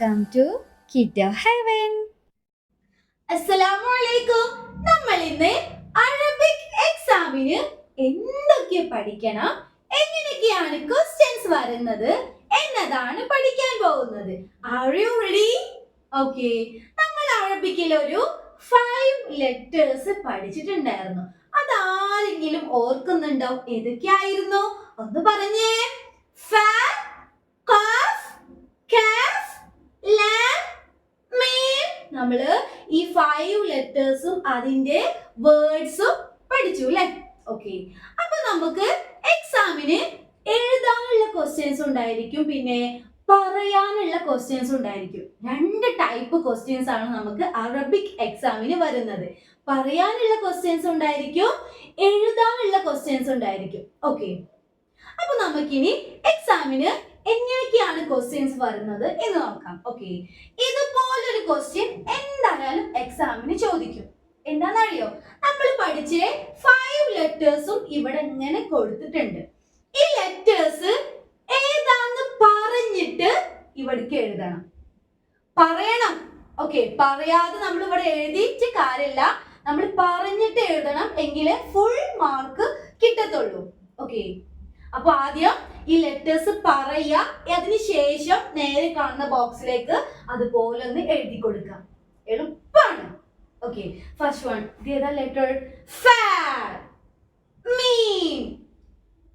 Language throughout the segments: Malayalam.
Welcome to കിഡോ heaven. അസ്സലാമലൈക്കും. നമ്മൾ ഇന്ന് അറബിക് എക്സാമിന് എന്തൊക്കെ പഠിക്കണം, എങ്ങനെയൊക്കെയാണ് ക്വസ്റ്റ്യൻസ് വരുന്നത് എന്നതാണ് പഠിക്കാൻ പോകുന്നത്. Are you ready? Okay. നമ്മൾ അറബിക്കിൽ ഒരു 5 ലെറ്റേഴ്സ് പഠിച്ചിട്ടുണ്ടായിരുന്നു. അതാരെങ്കിലും ഓർക്കുന്നുണ്ടോ? ഏതൊക്കെയായിരുന്നു? ഒന്ന് പറഞ്ഞേ. ഫ, ഖാഫ്, കാഫ്, ലാം, മീം. നമ്മള് ഈ 5 ലെറ്റേഴ്സും അതിന്റെ വേർഡ്സും പഠിച്ചു അല്ലേ? ഓക്കെ. അപ്പൊ നമുക്ക് എക്സാമിന് എഴുതാനുള്ള ക്വസ്റ്റ്യൻസ് ഉണ്ടായിരിക്കും, പിന്നെ പറയാനുള്ള ക്വസ്റ്റ്യൻസ് ഉണ്ടായിരിക്കും. 2 ടൈപ്പ് ക്വസ്റ്റ്യൻസ് ആണ് നമുക്ക് അറബിക് എക്സാമിന് വരുന്നത്. പറയാനുള്ള ക്വസ്റ്റ്യൻസ് ഉണ്ടായിരിക്കും, എഴുതാനുള്ള ക്വസ്റ്റ്യൻസ് ഉണ്ടായിരിക്കും. ഓക്കെ. അപ്പൊ നമുക്കിനി എക്സാമിന് എങ്ങനെയൊക്കെയാണ് ക്വസ്റ്റ്യൻസ് വരുന്നത് എന്ന് നോക്കാം. ഓക്കെ. ഇതുപോലൊരു ക്വസ്റ്റ്യൻ എന്തായാലും എക്സാമിന് ചോദിക്കും. എന്താണെന്നറിയോ? നമ്മൾ പഠിച്ച 5 ലെറ്റേഴ്സും ഇവിടെ ഇങ്ങനെ കൊടുത്തിട്ടുണ്ട്. ഈ ലെറ്റേഴ്സ് ഏതാന്ന് പറഞ്ഞിട്ട് ഇവിടേക്ക് എഴുതണം. പറയണം. ഓക്കെ. പറയാതെ നമ്മൾ ഇവിടെ എഴുതിയിട്ട് കാര്യമില്ല. നമ്മൾ പറഞ്ഞിട്ട് എഴുതണം, എങ്കിലേ ഫുൾ മാർക്ക് കിട്ടത്തുള്ളൂ. ഓക്കെ. അപ്പൊ ആദ്യം ഈ ലെറ്റേഴ്സ് പറയുക, അതിനുശേഷം നേരെ കാണുന്ന ബോക്സിലേക്ക് അതുപോലെ ഒന്ന് എഴുതി കൊടുക്കാം. എളുപ്പമാണ്. ഓക്കെ. ഫസ്റ്റ് വൺ, ഏതാ ലെറ്റർ? ഫ, മീം,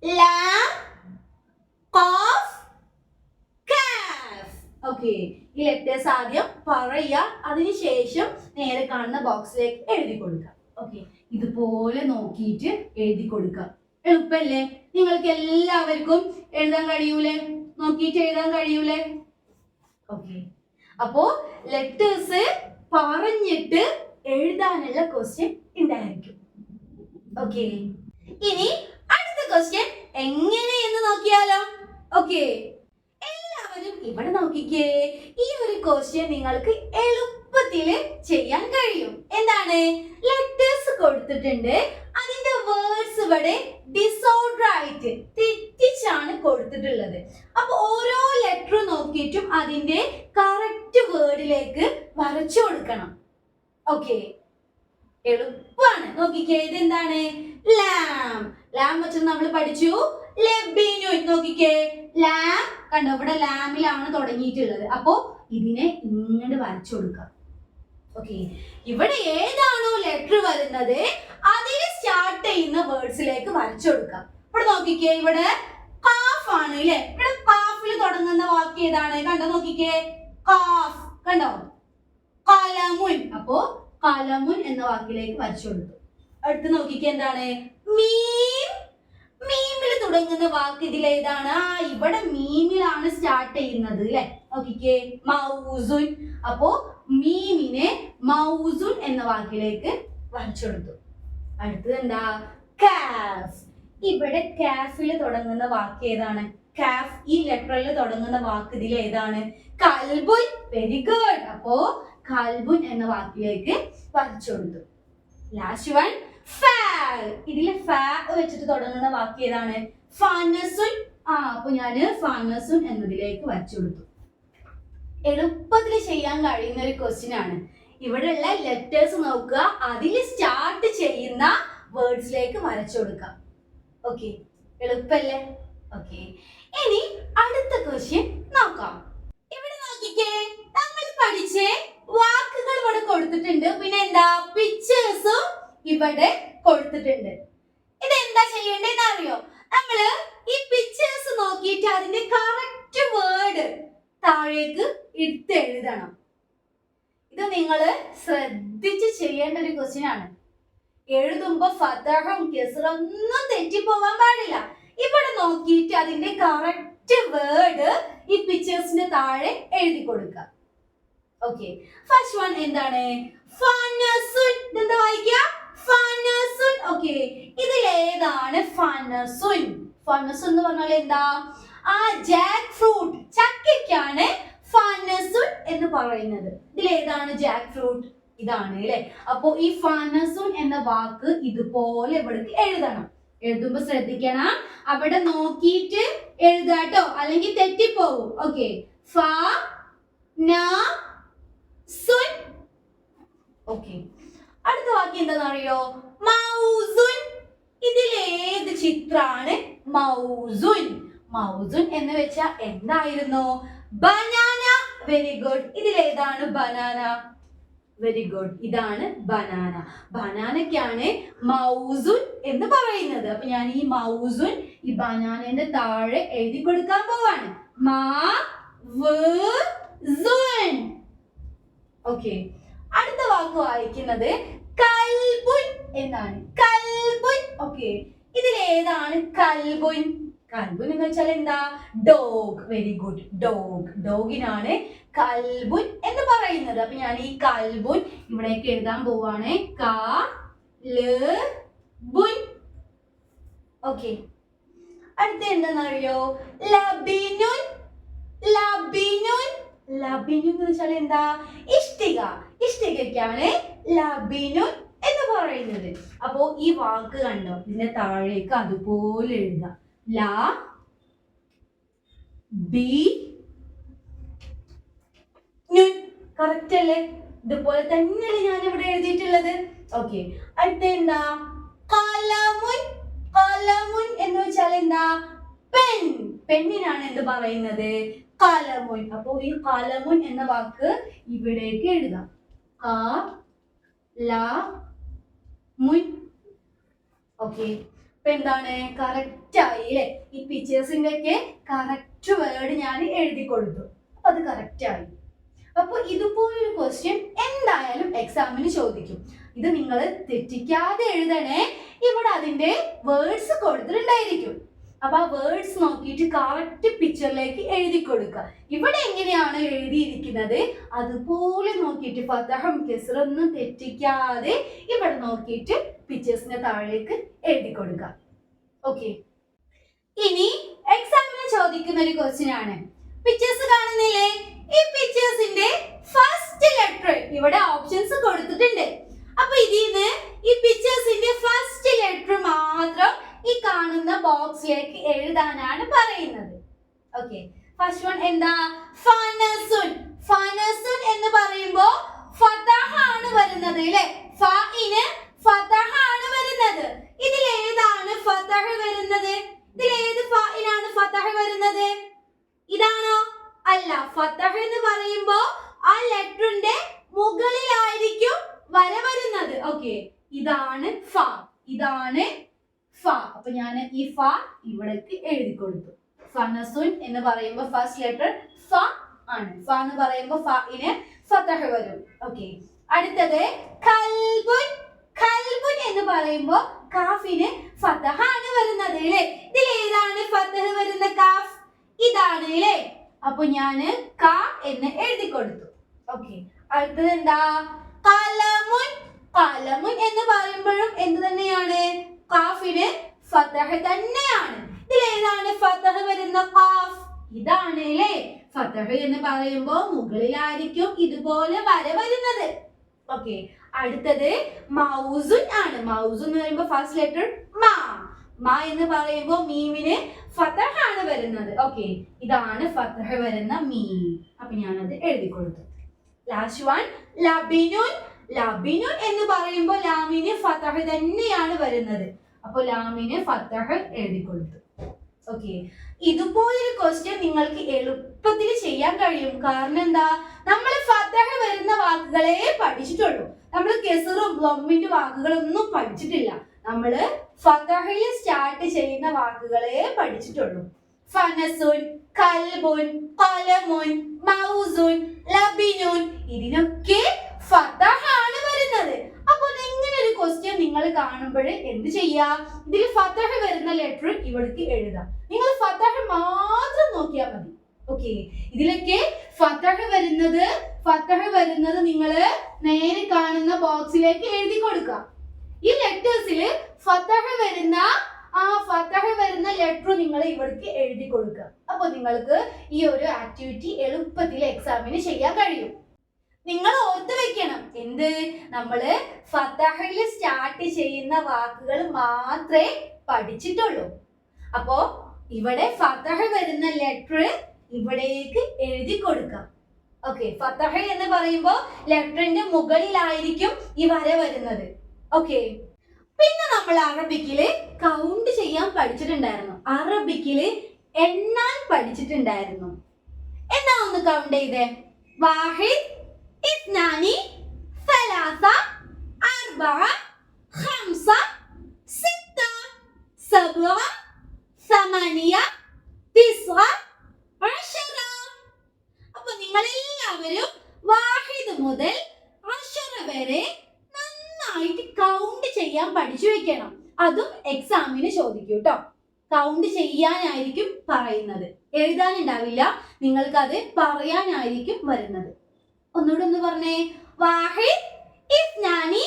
ലാം, ഖാഫ്, കാഫ്. ഓക്കെ. ഈ ലെറ്റേഴ്സ് ആദ്യം പറയുക, അതിനുശേഷം നേരെ കാണുന്ന ബോക്സിലേക്ക് എഴുതി കൊടുക്കാം. ഓക്കെ. ഇതുപോലെ നോക്കിയിട്ട് എഴുതി കൊടുക്കാം. എളുപ്പല്ലേ? നിങ്ങൾക്ക് എല്ലാവർക്കും എഴുതാൻ കഴിയൂലേ? നോക്കിയിട്ട് എഴുതാൻ കഴിയൂലേ? ഓക്കെ. അപ്പോ ലെറ്റേഴ്സ് പറഞ്ഞിട്ട് എഴുതാനുള്ള ക്വസ്റ്റ്യൻ ഉണ്ടായിരിക്കും. ഓക്കെ. ഇനി അടുത്ത ക്വസ്റ്റ്യൻ എങ്ങനെയെന്ന് നോക്കിയാലോ? ഓക്കെ. എല്ലാവരും ഇവിടെ നോക്കിക്കേ. ഈ ഒരു ക്വസ്റ്റ്യൻ നിങ്ങൾക്ക് എളുപ്പത്തില് ചെയ്യാൻ കഴിയും. എന്താണ്? ലെറ്റേഴ്സ് കൊടുത്തിട്ടുണ്ട്, അതിന്റെ വേർഡ്സ് ഇവിടെ ഡിസോർഡർ ആയിട്ട് തെറ്റിച്ചാണ് കൊടുത്തിട്ടുള്ളത്. അപ്പൊ ഓരോ ലെറ്റർ നോക്കിയിട്ടും അതിന്റെ കറക്റ്റ് വേർഡിലേക്ക് വരച്ചു കൊടുക്കണം. ഓക്കെ. എളുപ്പമാണ്. നോക്കിക്കേ, ഇതെന്താണ്? ലാം. ലാം വെച്ച് നമ്മൾ പഠിച്ചു. ലബീനു. നോക്കിക്കേ, ലാം. കണ്ടോ, ഇവിടെ ലാമിലാണ് തുടങ്ങിയിട്ടുള്ളത്. അപ്പോ ഇതിനെ ഇങ്ങോട്ട് വരച്ചു കൊടുക്കാം. ഓക്കെ. ഇവിടെ ഏതാണോ ലെറ്റർ വരുന്നത് അതിൽ സ്റ്റാർട്ട് ചെയ്യുന്ന വേർഡ്സിലേക്ക് വരച്ചു കൊടുക്കാം. ഇവിടെ നോക്കിക്കേ, ഇവിടെ കാഫ് ആണ് അല്ലേ? ഇവിടെ കാഫിൽ തുടങ്ങുന്ന വാക്ക് ഏതാണ്? കണ്ടോ, നോക്കിക്കേ, കാഫ്. കണ്ടോ? കലമുൻ. അപ്പോ കലമുൻ എന്ന വാക്കിലേക്ക് വരച്ചു കൊടുത്തു. അടുത്ത് നോക്കിക്കേ, എന്താണ്? മീം. മീമിൽ തുടങ്ങുന്ന വാക്ക് ഇതിൽ ഏതാണ്? ഇവിടെ മീമിലാണ് സ്റ്റാർട്ട് ചെയ്യുന്നത് അല്ലെ? നോക്കിക്കേ, മൗസുൻ. അപ്പോ മീമിനെ മൗസുൻ എന്ന വാക്കിലേക്ക് വരച്ചു കൊടുത്തു. അടുത്തത് എന്താ? കാഫ്. ഇവിടെ കാഫിൽ തുടങ്ങുന്ന വാക്ക് ഏതാണ്? കാഫ്. ഈ ലെറ്ററിൽ തുടങ്ങുന്ന വാക്ക് ഇതിൽ ഏതാണ്? കൽബുൻ. Very good. അപ്പോ കൽബുൻ എന്ന വാക്കിലേക്ക് വരച്ചു കൊടുത്തു. ലാസ്റ്റ് വൺ, ഫാൽ. ഇതില് ഫാ വെച്ചിട്ട് തുടങ്ങുന്ന വാക്ക് ഏതാണ്? ഫാനസുൻ. അപ്പൊ ഞാന് ഫാനസുൻ എന്നതിലേക്ക് വരച്ചു കൊടുത്തു. എളുപ്പത്തിൽ ചെയ്യാൻ കഴിയുന്ന ഒരു ക്വസ്റ്റ്യൻ ആണ്. ഇവിടെയുള്ള ലെറ്റേഴ്സ് നോക്കുക, അതിൽ സ്റ്റാർട്ട് ചെയ്യുന്ന വേർഡ്സിലേക്ക് വരച്ചു കൊടുക്കാം. ഓക്കെ. എളുപ്പല്ലേ? ഓക്കെ. ഇനി അടുത്ത ക്വസ്റ്റ്യൻ നോക്കാം. ഇവിടെ നോക്കിക്കേ, നമ്മൾ പഠിച്ച വാക്കുകൾ ഇവിടെ കൊടുത്തിട്ടുണ്ട്, പിന്നെ എന്താ, പിക്ചേഴ്സും ഇവിടെ കൊടുത്തിട്ടുണ്ട്. ഇതെന്താ ചെയ്യേണ്ടതെന്ന് അറിയോ? നമ്മള് ഈ പിക്ചേഴ്സ് നോക്കിയിട്ട് അതിന്റെ കറക്റ്റ് വേർഡ് താഴേക്ക് എടുത്ത് എഴുതണം. ഇത് നിങ്ങൾ ശ്രദ്ധിച്ച് ചെയ്യേണ്ട ഒരു ക്വസ്റ്റ്യൻ ആണ്. എഴുതുമ്പോ ഫതഹും കസ്റും ഒന്നും തെറ്റിപ്പോവാൻ പാടില്ല. ഇവിടെ നോക്കിയിട്ട് അതിന്റെ കറക്റ്റ് വേർഡ് ഈ പിക്ചേഴ്സിന്റെ താഴെ എഴുതി കൊടുക്കുക. ഓക്കെ. ഫസ്റ്റ് വൺ എന്താണ്? ഫനസുൻ. ഇതെന്താ വായിക്കുക? ഫനസുൻ. ഓക്കെ. ഇതിൽ ഏതാണ് ഫനസുൻ? ഫനസുൻ എന്ന് പറഞ്ഞാൽ എന്താ? ജാക്ക് ഫ്രൂട്ട്, ചക്കയ്ക്കാണ് ഫനസുൻ എന്ന് പറയുന്നത്. ഇതിൽ ഏതാണ് ജാക്ക് ഫ്രൂട്ട്? ഇതാണ് അല്ലെ? അപ്പോ ഈ ഫനസുൻ എന്ന വാക്ക് ഇതുപോലെ ഇവിടേക്ക് എഴുതണം. എഴുതുമ്പോ ശ്രദ്ധിക്കണം, അവിടെ നോക്കിയിട്ട് എഴുതാട്ടോ, അല്ലെങ്കിൽ തെറ്റിപ്പോകും. ഓക്കെ. ഫ നാ സുൻ. ഓക്കെ, അടുത്ത വാക്യം എന്താണെന്നറിയോ? മൗസുൻ. ഇതിലേത് ചിത്രാണ് മൗസുൻ? മൗസുൻ എന്ന് വെച്ചാൽ എന്തായിരുന്നു? ബനാന. Very good. ഇതിലേതാണ് ബനാന? വെരി ഗുഡ്, ഇതാണ് ബനാന. ബനാനയ്ക്കാണ് മൗസുൻ എന്ന് പറയുന്നത്. അപ്പൊ ഞാൻ ഈ മൗസുൻ ഈ ബനാനന്റെ താഴെ എഴുതി കൊടുക്കാൻ പോവാണ്. മൗസുൻ. ഓക്കെ, അടുത്ത വാക്ക് വായിക്കുന്നത് കൽബുൻ എന്നാണ്. കൽബുൻ. ഓക്കെ, ഇതിലേതാണ് കൽബുൻ? കൽബുൻ എന്ന് വെച്ചാൽ എന്താ? ഡോഗ്. Very good, dog. ഡോഗിനാണ് കൽബുൻ എന്ന് പറയുന്നത്. അപ്പൊ ഞാൻ ഈ കൽബുൻ ഇവിടേക്ക് എഴുതാൻ പോവാണ്. കൽബുൻ. ഓക്കെ, അടുത്ത എന്താണെന്നറിയോ? ലബിനുൻ. ലബിനുൻ. ലബിനുൻ എന്ന് വെച്ചാൽ എന്താ? ഇഷ്ടിക. ഇഷ്ടികയ്ക്കാണ് ലബിനുൻ എന്ന് പറയുന്നത്. അപ്പോ ഈ വാക്ക് കണ്ടോ? ഇതിന്റെ താഴേക്ക് അതുപോലെ എഴുതാം. ല ബി നുൻ. കറക്റ്റ് അല്ലേ? ഇതുപോലെ തന്നെയല്ലേ ഞാൻ ഇവിടെ എഴുതിയിട്ടുള്ളത്. ഓക്കെ, അടുത്ത എന്താ? കലമുൻ. കലമുൻ എന്ന് വെച്ചാൽ എന്താ? പെൻ. പെണ്ണിനാണ് എന്ത് പറയുന്നത്? കലമുൻ. അപ്പോ ഈ കലമുൻ എന്ന വാക്ക് ഇവിടേക്ക് എഴുതാം. കലമുൻ. ഓക്കെ, ഇപ്പൊ എന്താണ്? കറക്റ്റ് ആയി അല്ലെ? ഈ പിക്ചേഴ്സിന്റെ ഒക്കെ കറക്റ്റ് വേർഡ് ഞാൻ എഴുതി കൊടുത്തു. അപ്പൊ അത് കറക്റ്റ് ആയി. അപ്പൊ ഇതുപോലൊരു ക്വസ്റ്റ്യൻ എന്തായാലും എക്സാമിന് ചോദിക്കും. ഇത് നിങ്ങൾ തെറ്റിക്കാതെ എഴുതണേ. ഇവിടെ അതിന്റെ വേർഡ്സ് കൊടുത്തിട്ടുണ്ടായിരിക്കും. അപ്പൊ ആ വേർഡ്സ് നോക്കിയിട്ട് കറക്റ്റ് പിക്ചറിലേക്ക് എഴുതി കൊടുക്കുക. ഇവിടെ എങ്ങനെയാണ് എഴുതിയിരിക്കുന്നത് അതുപോലെ നോക്കിയിട്ട് ഫതഹും കെസ്റൊന്നും തെറ്റിക്കാതെ ഇവിടെ നോക്കിയിട്ട് പിക്ചേഴ്സിന്റെ താഴേക്ക് എഴുതി കൊടുക്കുക. ഓക്കെ, ഇനി എക്സാമിന് ചോദിക്കുന്ന ഒരു ക്വസ്റ്റ്യൻ ആണ്. പിക്ചേഴ്സ് കാണുന്നില്ലേ? ഈ പിക്ചേഴ്സിന്റെ ഫസ്റ്റ് ലെറ്റർ ഇവിടെ ഓപ്ഷൻസ് കൊടുത്തിട്ടുണ്ട്. അപ്പൊ ഇതിന്ന് ഈ പിക്ചേഴ്സിന്റെ ഫസ്റ്റ് ലെറ്റർ മാത്രം ഈ കാണുന്ന ബോക്സിലേക്ക് എഴുതാനാണ് പറയുന്നത്. ഓക്കെ, ഫസ്റ്റ് വൺ എന്താ? ഫനസുൻ. ഫനസുൻ എന്ന് പറയുമ്പോ ഫതഹ ആണ് വരുന്നത് അല്ലേ? ഫഇന് ഫതഹ ആണ് വരുന്നത്. ഇതിലേതാണ് ഫതഹ വരുന്നത്? ഇതിലേത് ഫഇനാണ് ഫതഹ വരുന്നത്? ഇതാണോ? അല്ല. ഫതഹ എന്ന് പറയുമ്പോ ആ ലെറ്ററിന്റെ മുകളിലായിരിക്കും വര വരുന്നത്. ഓക്കെ, ഇതാണ് ഫ. ഇതാണ് ഫ. അപ്പൊ ഞാൻ ഈ ഫ ഇവിടേക്ക് എഴുതി കൊടുത്തു. ഫനസുൻ എന്ന് പറയുമ്പോ ഫസ്റ്റ് ലെറ്റർ ഫ ആണ്. ഫ എന്ന് പറയുമ്പോ ഫഇന് ഫതഹ വരും. ഓക്കെ, അടുത്തത് കൽബുൻ. കൽബുൻ എന്ന് പറയുമ്പോ കാഫിന് ഫതഹ ആണ് വരുന്നത് അല്ലേ? ഇതിലേതാണ് ഫതഹ വരുന്ന കാഫ്? ഇതാണ് അല്ലേ? അപ്പൊ ഞാന് ക എന്ന് എഴുതി കൊടുത്തു. ഓക്കെ, അടുത്തത് എന്താ? കലമുൻ. കലമുൻ എന്ന് പറയുമ്പോഴും എന്ത് തന്നെയാണ്? കാഫിന് ഫതഹ തന്നെയാണ്. ഇതിലേതാണ് ഫതഹ വരുന്ന കാഫ്? ഇതാണ് അല്ലേ? ഫതഹ എന്ന് പറയുമ്പോ മുകളിലായിരിക്കും ഇതുപോലെ വര വരുന്നത്. ഓക്കെ, അടുത്തത് മൗസുൻ ആണ്. മൗസുൻ എന്ന് പറയുമ്പോ ഫസ്റ്റ് ലെറ്റർ മാ. മാ എന്ന് പറയുമ്പോ മീമിന് ഫതഹ ആണ് വരുന്നത്. ഓക്കെ, ഇതാണ് ഫതഹ വരുന്ന മീം. അപ്പൊ ഞാനത് എഴുതി കൊടുത്തു. Last one ലബിനുൻ. ലബിനുൻ എന്ന് പറയുമ്പോ ലാമിന് ഫതഹ തന്നെയാണ് വരുന്നത്. അപ്പൊ ലാമിന് ഫതഹ എഴുതി കൊടുത്തു. ഓക്കെ, ഇതുപോലൊരു ക്വസ്റ്റ്യൻ നിങ്ങൾക്ക് എളുപ്പത്തിൽ ചെയ്യാൻ കഴിയും. കാരണം എന്താ? നമ്മൾ ഫതഹ വരുന്ന വാക്കുകളെ പഠിച്ചിട്ടുള്ളൂ. നമ്മൾ കെസറും ലമ്മിന്റെ വാക്കുകളൊന്നും പഠിച്ചിട്ടില്ല. നമ്മള് ഫതഹയിൽ സ്റ്റാർട്ട് ചെയ്യുന്ന വാക്കുകളെ പഠിച്ചിട്ടുള്ളൂ. ഫനസുൻ, കൽബുൻ, ഖലമുൻ, മൗസുൻ, ലബിനുൻ, ഇതിനൊക്കെ ഫതഹ ആണ് വരുന്നത്. അപ്പൊ ഇങ്ങനെ ഒരു ക്വസ്റ്റ്യൻ നിങ്ങൾ കാണുമ്പോൾ എന്ത് ചെയ്യാ? ഇതിൽ ഫതഹ വരുന്ന ലെറ്റർ ഇവിടേക്ക് എഴുതാം. നിങ്ങൾ ഫതഹ മാത്രം നോക്കിയാൽ മതി. ഓക്കെ, ഇതിലൊക്കെ ഫതഹ വരുന്നത് നിങ്ങൾ നേരെ കാണുന്ന ബോക്സിലേക്ക് എഴുതി കൊടുക്കുക. ഈ ലെറ്റേഴ്സിൽ ഫതഹ വരുന്ന ലെറ്റർ നിങ്ങൾ ഇവിടേക്ക് എഴുതി കൊടുക്കുക. അപ്പൊ നിങ്ങൾക്ക് ഈ ഒരു ആക്ടിവിറ്റി എളുപ്പത്തിൽ എക്സാമിന് ചെയ്യാൻ കഴിയും. നിങ്ങൾ ഓർത്ത് വെക്കണം, എന്ത്? നമ്മള് ഫതഹയിൽ സ്റ്റാർട്ട് ചെയ്യുന്ന വാക്കുകൾ മാത്രമേ പഠിച്ചിട്ടുള്ളൂ. അപ്പോ ഇവിടെ ഫതഹ വരുന്ന ലെറ്റർ ഇവിടേക്ക് എഴുതി കൊടുക്കാം. ഓക്കെ, ഫതഹ എന്ന് പറയുമ്പോൾ ലെറ്ററിന്റെ മുകളിലായിരിക്കും ഈ വര വരുന്നത്. ഓക്കെ, പിന്നെ നമ്മൾ അറബിക്കില് കൗണ്ട് ചെയ്യാൻ പഠിച്ചിട്ടുണ്ടായിരുന്നു, അറബിക്കില് എണ്ണാൻ പഠിച്ചിട്ടുണ്ടായിരുന്നു. എന്നാ ഒന്ന് കൗണ്ട് ചെയ്തേ. വാഹിദ്, ഇത്നാനി, സലാസ, അർബഅ, ഖംസ, സിത്ത, സബ്അ, സമനിയ, തിസ്അ, അശറ. അപ്പൊ നിങ്ങൾ എല്ലാവരും വാഹിദ് മുതൽ അശറ വരെ നന്നായിട്ട് കൗണ്ട് ചെയ്യാൻ പഠിച്ചു വെക്കണം. അതും എക്സാമിന് ചോദിക്കും കേട്ടോ. കൗണ്ട് ചെയ്യാനായിരിക്കും പറയുന്നത്, എഴുതാനുണ്ടാവില്ല, നിങ്ങൾക്കത് പറയാനായിരിക്കും വരുന്നത്. ഒന്നുകൂടെ ഒന്ന് പറഞ്ഞേ. വാഹിദ്, ഇത്നാനി,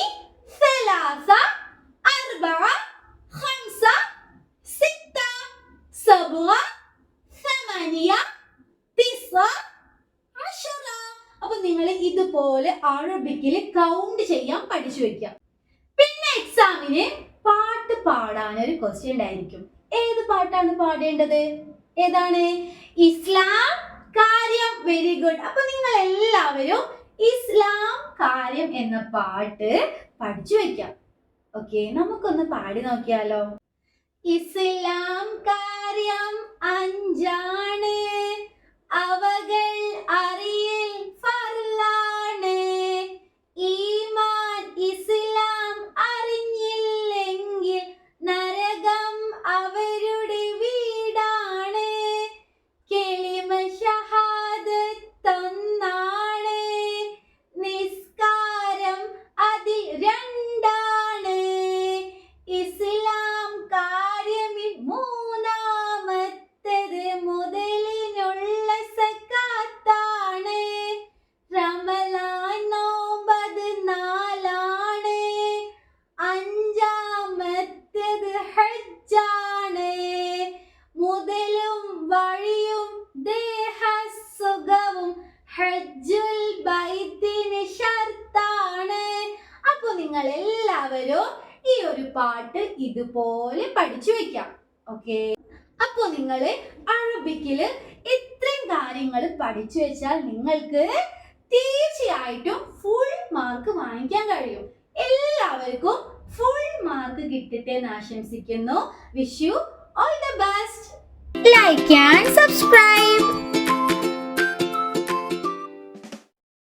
സലാസ, അർബഅ, ഖംസ, സിത്ത, സബ്അ, സമനിയ, തിസ്അ, അശറ. അപ്പൊ നിങ്ങൾ ഇതുപോലെ അറബിക്കിൽ കൗണ്ട് ചെയ്യാൻ പഠിച്ചു വെക്കാം. പിന്നെ എക്സാമിന് പാട്ട് പാടാനൊരു ക്വസ്റ്റ്യൻ ഉണ്ടായിരിക്കും. ഏത് പാട്ടാണ് പാടേണ്ടത്? ഏതാണ്? ഇസ്ലാം കാര്യം. Very good. അപ്പൊ നിങ്ങൾ എല്ലാവരും ഇസ്ലാം കാര്യം എന്ന പാട്ട് പഠിച്ചു വെക്കാം. ഓക്കെ, നമുക്കൊന്ന് പാടി നോക്കിയാലോ. ഇസ്ലാം കാര്യം അഞ്ചാണ്, അവകൾ അറിയൽ ഫർളാണ്. ഈമാൻ ഇസ്ലാം അറിഞ്ഞില്ലെങ്കിൽ നരകം അവരുടെ വീടാണ്. കെളിമ ഷഹാദത്തൊന്നാണ്, നിസ്കാരം അതിൽ രണ്ടാണ്. ഇസ്ലാം കാര്യമിൽ മൂന്നാമത്തത് മുതലിനുള്ള സക്കാത്താണ്. റമളാൻ നോമ്പത് നാലാണ്, അഞ്ചാമത്തത് ഹജ്ജാണ്. മുതലും വഴിയും ദേഹസുഖവും ഹജ്ജുൽ ബൈത്തിന് ഷർത്താണ്. അപ്പൊ നിങ്ങൾ എല്ലാവരും ഈ ഒരു പാട്ട് ഇതുപോലെ പഠിച്ചു വെക്കാം. ഓക്കെ, അപ്പൊ നിങ്ങൾ അറബിക്കില് ഇത്രയും കാര്യങ്ങൾ പഠിച്ചു വെച്ചാൽ നിങ്ങൾക്ക് തീർച്ചയായിട്ടും ഫുൾ മാർക്ക് വാങ്ങിക്കാൻ കഴിയും. എല്ലാവർക്കും ഫുൾ മാർക്ക് കിട്ടട്ടെ എന്ന് ആശംസിക്കുന്നു. Wish you all the best. Like and subscribe.